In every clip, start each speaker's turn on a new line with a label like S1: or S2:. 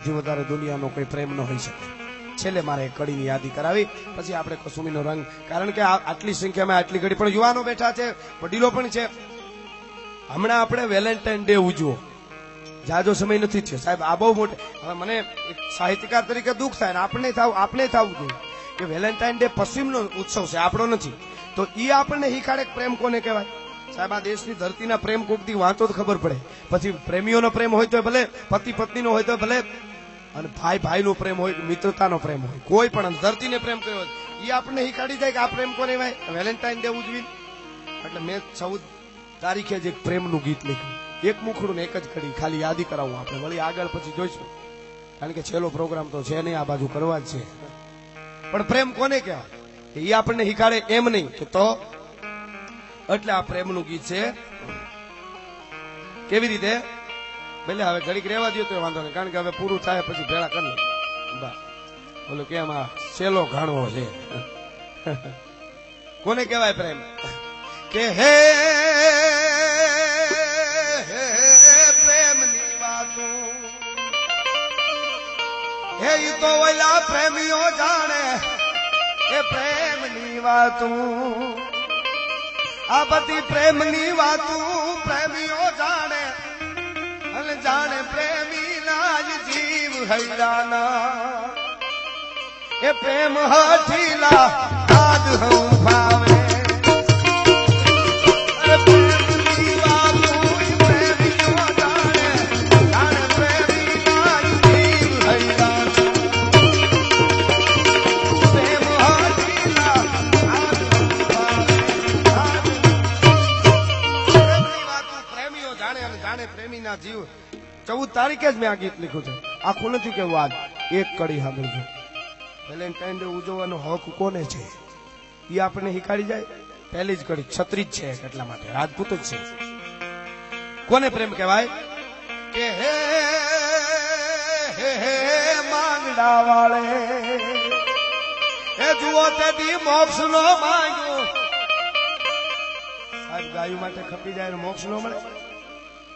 S1: વધારે દુનિયાનો કોઈ પ્રેમ ન હોઈ શકે। છેલ્લે મારે એક કડીની યાદી કરાવી, પછી આપણે કસુમીનો રંગ, કારણ કે આટલી સંખ્યામાં આટલી ઘડી પણ યુવાનો બેઠા છે, વડીલો પણ છે। હમણાં આપણે વેલેન્ટાઇન ડે ઉજવો, જાજો સમય નથી થયો સાહેબ, આ બહુ મોટો। હવે મને એક સાહિત્યકાર તરીકે દુઃખ થાય ને આપણે થવું જોઈએ કે વેલેન્ટાઇન ડે પશ્ચિમનો ઉત્સવ છે, આપણો નથી, તો ઈ આપણને હિખાડે પ્રેમ કોને કહેવાય સાહેબ? આ દેશની ધરતીના પ્રેમ કોકથી વાંચો તો ખબર પડે। પછી પ્રેમીઓનો પ્રેમ હોય તો ભલે, પતિ પત્નીનો હોય તો ભલે, અને ભાઈ ભાઈનો પ્રેમ હોય, મિત્રતાનો પ્રેમ હોય, કોઈ પણ ધરતીને પ્રેમ કર્યો હોય, એ આપણને હિખાડી જાય કે આ પ્રેમ કોને કહેવાય? વેલેન્ટાઇન ડે ઉજવી। એટલે મેં 14 તારીખે જ એક પ્રેમનું ગીત લખ્યું, એક મુખડું ને એક જ કડી, ખાલી યાદી કરાવું, આપણે વળી આગળ પછી જોઈશું, કારણ કે છેલ્લો પ્રોગ્રામ તો છે નહીં, આ બાજુ કરવા જ છે। પણ પ્રેમ કોને કહેવાય એ આપણને હિખાડે એમ નહીં કે તો, એટલે આ પ્રેમનું ગીત છે। કેવી રીતે? ભલે હવે ઘડીક રહેવા દો તો વાંધો નહીં, કારણ કે હવે પૂરું થાય પછી ભેળા કરી બા બોલો કે આમાં છેલ્લો ઘાણવો છે। કોને કહેવાય પ્રેમ? કે હે પ્રેમની વાતો હે ઈ તો ઓલા પ્રેમીઓ જાણે, એ પ્રેમની વાતો, આ બધી પ્રેમની વાતો પ્રેમીઓ જાણે, અને જાણે પ્રેમીના જ જીવ હૈરાના, એ પ્રેમ હઠીલા આજ હમ ભાવે, અરે પ્રેમની વાતો પ્રેમીઓ જાણે, જાણે પ્રેમીના જ જીવ હૈરાના, પ્રેમ હઠીલા આજ હમ ભાવે, પ્રેમની વાતો પ્રેમીઓ જાણે અને જાણે પ્રેમીના જીવ। 14 તારીખે જ મેં આ ગીત લખ્યું છે, આખું નથી કેવું, આજ એક કડી સાંભળજો। વેલેન્ટાઇન ડે ઉજવવાનો હક કોને છે એ આપણને હિખાડી જાય। પહેલી જ કડી ક્ષત્રિય જ છે, એટલા માટે રાજપૂત જ છે। કોને પ્રેમ કહેવાય? કે હે હે માંગડા વાળે, એ જુઓ તેથી મોક્ષ નો માંગ્યો સાહેબ, ગાયું માટે ખપી જાય મોક્ષ નો મળે,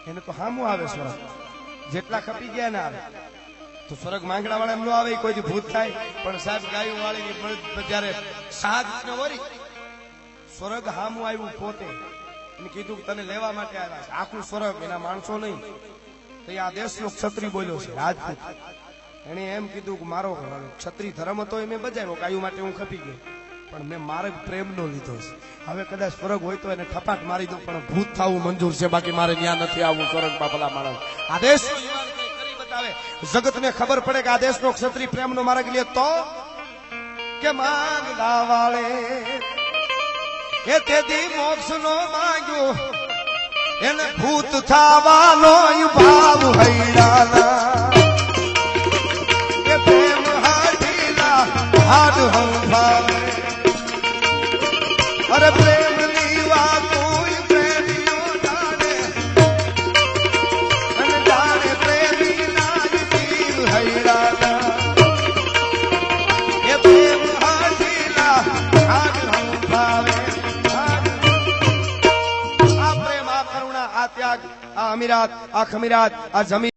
S1: એને તો હામું આવે સ્વર્ગ, જેટલા ખપી ગયા ને આવે તો સ્વર્ગ માંગડા વાળા એમ ન આવે, કોઈ ભૂત થાય, પણ સાહેબ ગાયું વાળી જયારે સાજ વરી સ્વર્ગ હામું આવ્યું પોતે એને કીધું કે તને લેવા માટે આવ્યા છે, આખું સ્વર્ગ, એના માણસો નહીં, તો આ દેશનો ક્ષત્રિય બોલ્યો છે, રાજપૂત, એને એમ કીધું કે મારો ક્ષત્રિય ધર્મ હતો એ મેં બજાવ્યો, ગાયું માટે હું ખપી ગયો, પણ મેં મારે પ્રેમનો લીધો છે, હવે કદાચ સ્વર્ગ હોય તો એને ઠપાટ મારી દઉં, પણ ભૂત થવું મંજૂર છે, બાકી મારે ત્યાં નથી આવવું સ્વર્ગ બાપલા માણસ। આ દેશ જગત ને ખબર પડે કે આ દેશનો ક્ષત્રિય પ્રેમનો માર્ગ લે તો, કે માંગડા વાળે એ તેથી મોક્ષ નો માંગ્યો, એને ભૂત થવાનો ભાવ હૈરાના, કે પ્રેમ હાડીલા હાડ હમ ભાવે, અરે પ્રેમની વાતો પ્રેમીઓ જાણે, અને જાણે પ્રેમીના જ જીવ હૈરાના, એ પ્રેમ હાડીલા હાડ હમ ભાવે। આ પ્રેમ, આ કરુણા, આ ત્યાગ, આ અમીરાત, આ ખમીરાત, આ જમીન